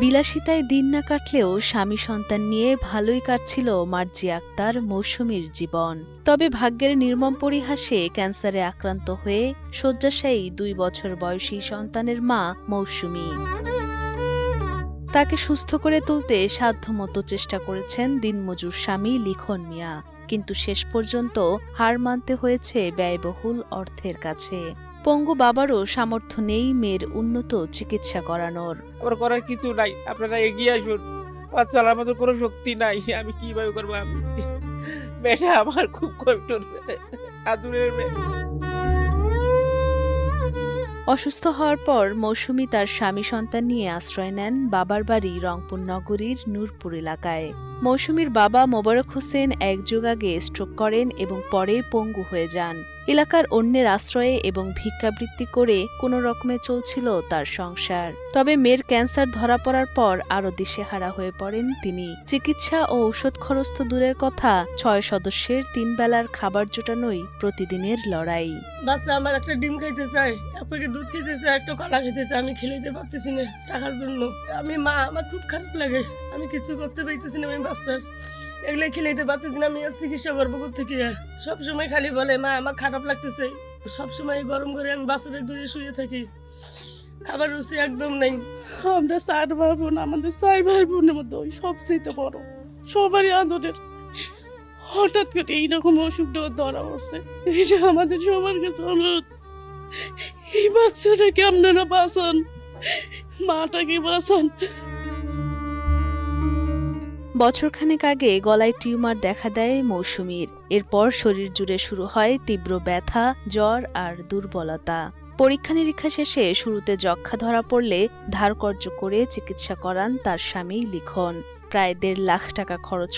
বিলাসিতায় দিন না কাটলেও স্বামী সন্তান নিয়ে ভালোই কাটছিল মার্জিয়া আক্তার মৌসুমীর জীবন। তবে ভাগ্যের নির্মম পরিহাসে ক্যান্সারে আক্রান্ত হয়ে শয্যাশায়ী 2 বছর বয়সী সন্তানের মা মৌসুমী। তাকে সুস্থ করে তুলতে সাধ্যমতো চেষ্টা করেছেন দিনমজুর স্বামী লিখন মিয়া, কিন্তু শেষ পর্যন্ত হার মানতে হয়েছে ব্যয়বহুল অর্থের কাছে। পঙ্গু বাবারও সামর্থ্য নেই মেয়ের উন্নত চিকিৎসা করানোর। আমার করার কিছু নাই, আপনারা এগিয়ে আসুন। আমার চলার মতো কোনো শক্তি নাই, আমি কিভাবে করবো? আমি মেয়েটা আমার খুব কষ্ট, আদুরের মেয়ে। অসুস্থ হওয়ার পর মৌসুমী তার স্বামী সন্তান নিয়ে আশ্রয় নেন বাবার বাড়ি রংপুর নগরীর নূরপুর এলাকায়। মৌসুমীর বাবা মোবারক হোসেন এক যুগ আগে স্ট্রোক করেন এবং পরে পঙ্গু হয়ে যান। এলাকার অন্যের আশ্রয়ে এবং ভিক্ষাবৃত্তি করে কোনো রকমে চলছিল তার সংসার। তবে মেয়ের ক্যান্সার ধরা পড়ার পর আরো দিশেহারা হয়ে পড়েন তিনি। চিকিৎসা ও ঔষধ খরচ তো দূরের কথা, 6 সদস্যের 3 বেলার খাবার জোটানোই প্রতিদিনের লড়াই। বাচ্চা আমার একটা ডিম খাইতে চাই, আপনাকে দুধ খেতে চাই, একটা কলা খেতে চাই, আমি খেলাইতে পারতেছি না টাকার জন্য। আমি মা, আমার খুব খারাপ লাগে, আমি কিছু করতে পারতেছি না। আমি বাচ্চার এগুলো খেলাইতে পারতেছি না, আমি আর চিকিৎসা করবো কোথেকে? সবসময় খালি বলে মা আমার খারাপ লাগতেছে, সবসময় গরম করে আমি বাচ্চাদের দূরে শুয়ে থাকি, খাবার রুচি একদম নেই। আমরা 4 ভাই বোন, আমাদের 4 ভাই বোনের মধ্যে ওই সবচেয়ে বড়, সবারই আদরের। হঠাৎ করে এইরকম অসুখটা ধরা পড়ছে, এটা আমাদের সবার কাছে অনুরোধ, এই বাচ্চাটাকে আপনারা বাঁচান, মাটাকে বাঁচান। বছরখানেক আগে গলায় টিউমার দেখা দেয় মৌসুমীর। এরপর শরীর জুড়ে শুরু হয় তীব্র ব্যথা, জ্বর আর দুর্বলতা। পরীক্ষা নিরীক্ষা শেষে শুরুতে যক্ষ্মা ধরা পড়লে ধারকর্জ করে চিকিৎসা করান তার স্বামী লিখন। প্রায় 1.5 লাখ টাকা খরচ